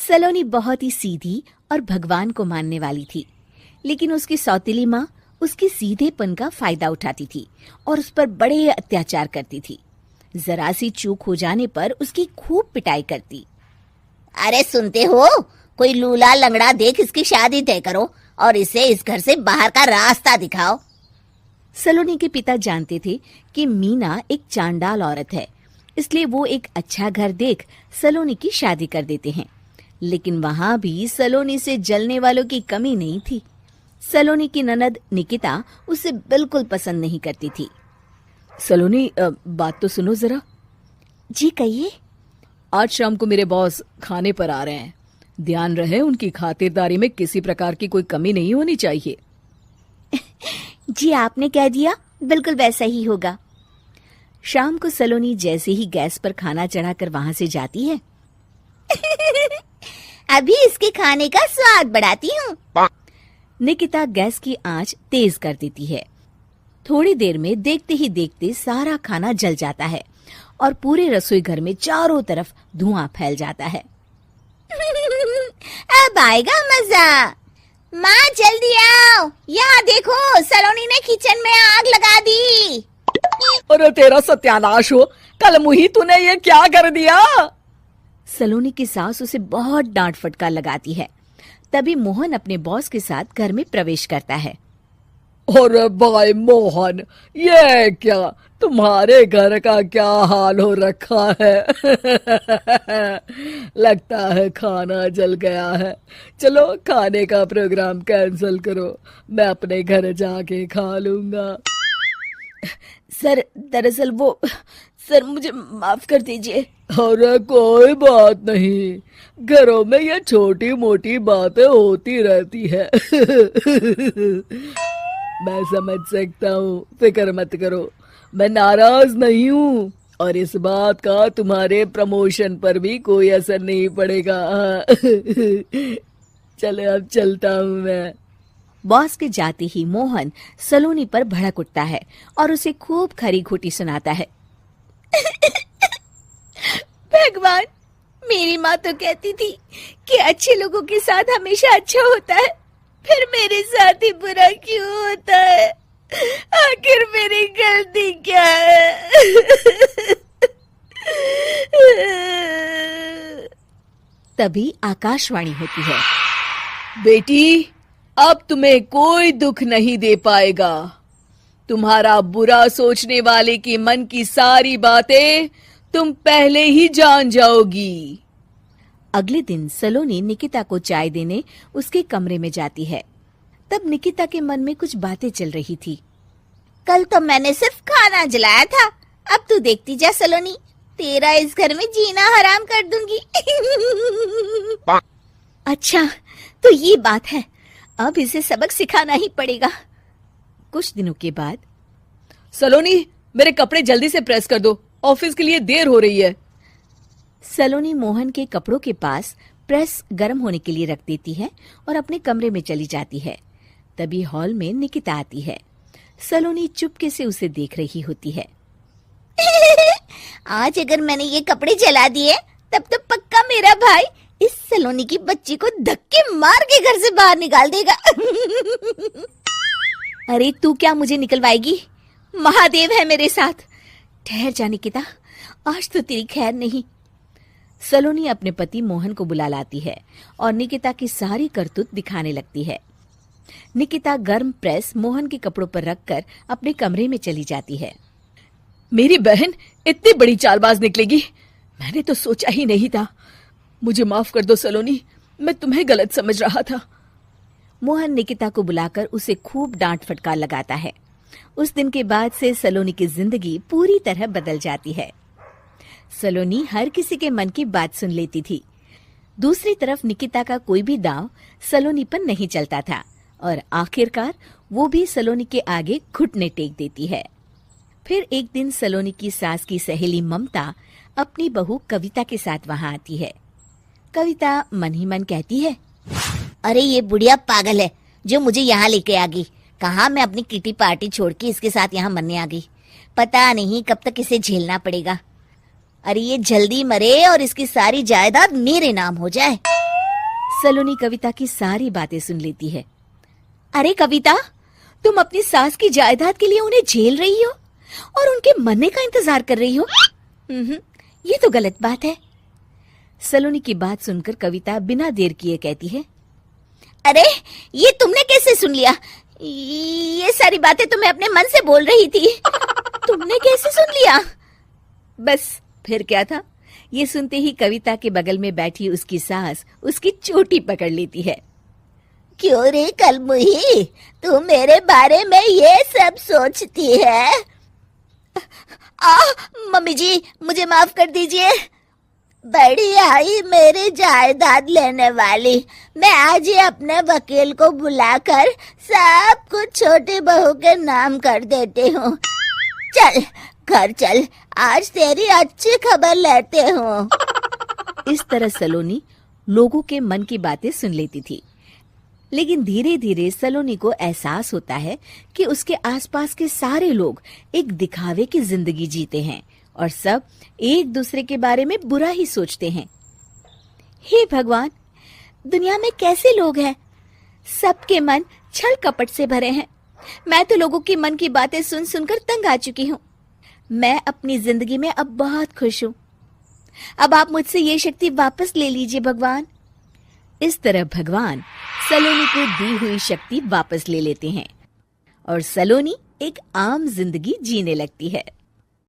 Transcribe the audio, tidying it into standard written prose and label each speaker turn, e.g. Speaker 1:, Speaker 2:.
Speaker 1: सलोनी बहुत ही सीधी और भगवान को मानने वाली थी, लेकिन उसकी सौतेली माँ उसके सीधेपन का फायदा उठाती थी और उस पर बड़े अत्याचार करती थी। जरा सी चूक हो जाने पर उसकी खूब पिटाई करती।
Speaker 2: अरे सुनते हो, कोई लूला लंगड़ा देख इसकी शादी तय करो और इसे इस घर से बाहर का रास्ता दिखाओ।
Speaker 1: सलोनी के पिता जानते थे कि मीना एक चांडाल औरत है, इसलिए वो एक अच्छा घर देख सलोनी की शादी कर देते हैं। लेकिन वहां भी सलोनी से जलने वालों की कमी नहीं थी। सलोनी की ननद निकिता उसे बिल्कुल पसंद नहीं करती थी।
Speaker 3: सलोनी, बात तो सुनो जरा।
Speaker 1: जी कहिए।
Speaker 3: आज शाम को मेरे बॉस खाने पर आ रहे हैं। ध्यान रहे उनकी खातिरदारी में किसी प्रकार की कोई कमी नहीं होनी चाहिए।
Speaker 1: जी आपने कह दिया, बिल्कुल वैसा ही होगा। शाम को सलोनी जैसे ही गैस पर खाना चढ़ाकर वहां से जाती है
Speaker 2: अभी इसके खाने का स्वाद बढ़ाती हूँ।
Speaker 1: निकिता गैस की आंच तेज कर देती है। थोड़ी देर में देखते ही देखते सारा खाना जल जाता है और पूरे रसोई घर में चारों तरफ धुआं फैल जाता है।
Speaker 2: अब आएगा मजा। माँ जल्दी आओ, यहाँ देखो सलोनी ने किचन में आग लगा दी।
Speaker 3: अरे तेरा सत्यानाश हो, कल मुही तूने ये क्या कर दिया?
Speaker 1: सलोनी की सास उसे बहुत डांट फटकार लगाती है। तभी मोहन अपने बॉस के साथ घर में प्रवेश करता है।
Speaker 3: अरे भाई मोहन, ये क्या तुम्हारे घर का क्या हाल हो रखा है? लगता है खाना जल गया है। चलो खाने का प्रोग्राम कैंसिल करो, मैं अपने घर जाके खा लूंगा।
Speaker 1: सर दरअसल वो सर मुझे माफ कर दीजिए।
Speaker 3: अरे कोई बात नहीं, घरों में ये छोटी मोटी बातें होती रहती है। मैं समझ सकता हूँ, फिक्र मत करो, मैं नाराज नहीं हूँ और इस बात का तुम्हारे प्रमोशन पर भी कोई असर नहीं पड़ेगा। चले अब चलता हूँ मैं।
Speaker 1: बॉस के जाते ही मोहन सलोनी पर भड़क उठता है और उसे खूब खरी खोटी सुनाता है। भगवान, मेरी माँ तो कहती थी कि अच्छे लोगों के साथ हमेशा अच्छा होता है, फिर मेरे साथ ही बुरा क्यों होता है? आखिर मेरी गलती क्या है? तभी आकाशवाणी होती है।
Speaker 3: बेटी, अब तुम्हें कोई दुख नहीं दे पाएगा। तुम्हारा बुरा सोचने वाले की मन की सारी बातें तुम पहले ही जान जाओगी।
Speaker 1: अगले दिन सलोनी निकिता को चाय देने उसके कमरे में जाती है। तब निकिता के मन में कुछ बातें चल रही थी।
Speaker 2: कल तो मैंने सिर्फ खाना जलाया था, अब तू देखती जा सलोनी, तेरा इस घर में जीना हराम कर दूंगी।
Speaker 1: अच्छा, तो ये बात है, अब इसे सबक सिखाना ही पड़ेगा। कुछ दिनों के बाद,
Speaker 3: सलोनी, मेरे कपड़े जल्दी से प्रेस कर दो, ऑफिस के लिए देर हो रही है।
Speaker 1: सलोनी मोहन के कपड़ों के पास प्रेस गर्म होने के लिए रख देती है और अपने कमरे में चली जाती है। तभी हॉल में निकिता आती है। सलोनी चुपके से उसे देख रही होती है।
Speaker 2: आज अगर मैंने ये कपड़े जला दिए तब तो पक्का मेरा भाई इस सलोनी की बच्ची को धक्के मार के घर से बाहर निकाल देगा।
Speaker 1: अरे तू क्या मुझे निकलवाएगी? महादेव है मेरे साथ। ठहर जा निकिता, आज तो तेरी खैर नहीं। सलोनी अपने पति मोहन को बुला लाती है और निकिता की सारी करतूत दिखाने लगती है। निकिता गर्म प्रेस मोहन के कपड़ों पर रखकर अपने कमरे में चली जाती है।
Speaker 3: मेरी बहन इतनी बड़ी चालबाज निकलेगी, मैंने तो सोचा ही नहीं था। मुझे माफ कर दो सलोनी, मैं तुम्हें गलत समझ रहा था।
Speaker 1: मोहन निकिता को बुलाकर उसे खूब डांट फटकार लगाता है। उस दिन के बाद से सलोनी की जिंदगी पूरी तरह बदल जाती है। सलोनी हर किसी के मन की बात सुन लेती थी। दूसरी तरफ निकिता का कोई भी दांव सलोनी पर नहीं चलता था और आखिरकार वो भी सलोनी के आगे घुटने टेक देती है। फिर एक दिन सलोनी की सास की सहेली ममता अपनी बहू कविता के साथ वहां आती है। कविता मन ही मन कहती है,
Speaker 2: अरे ये बुढ़िया पागल है जो मुझे यहाँ लेके आ गई। कहाँ मैं अपनी किटी पार्टी छोड़ के इसके साथ यहाँ मरने आ गई। पता नहीं कब तक इसे झेलना पड़ेगा। अरे ये जल्दी मरे और इसकी सारी जायदाद मेरे नाम हो जाए।
Speaker 1: सलोनी कविता की सारी बातें सुन लेती है। अरे कविता, तुम अपनी सास की जायदाद के लिए उन्हें झेल रही हो और उनके मरने का इंतजार कर रही हो। ये तो गलत बात है। सलोनी की बात सुनकर कविता बिना देर किए कहती है,
Speaker 2: अरे ये तुमने कैसे सुन लिया? ये सारी बातें तो मैं अपने मन से बोल रही थी। तुमने कैसे सुन लिया?
Speaker 1: बस फिर क्या था। ये सुनते ही कविता के बगल में बैठी उसकी सास उसकी चोटी पकड़ लेती है।
Speaker 2: क्यों रे कलमुही, तू मेरे बारे में ये सब सोचती है? मम्मी जी, मुझे माफ कर दीजिए। बड़ी आई मेरी जायदाद लेने वाली, मैं आज ही अपने वकील को बुलाकर सब कुछ छोटी बहू के नाम कर देती हूँ। चल घर चल, आज तेरी अच्छी खबर लेते हूँ।
Speaker 1: इस तरह सलोनी लोगों के मन की बातें सुन लेती थी, लेकिन धीरे धीरे सलोनी को एहसास होता है कि उसके आसपास के सारे लोग एक दिखावे की जिंदगी जीते हैं और सब एक दूसरे के बारे में बुरा ही सोचते हैं। हे भगवान, दुनिया में कैसे लोग हैं? सबके मन छल कपट से भरे हैं। मैं तो लोगों के मन की बातें सुन सुनकर तंग आ चुकी हूँ। मैं अपनी जिंदगी में अब बहुत खुश हूँ। अब आप मुझसे ये शक्ति वापस ले लीजिए भगवान। इस तरह भगवान सलोनी को दी हुई शक्ति वापस ले लेते हैं और सलोनी एक आम जिंदगी जीने लगती है।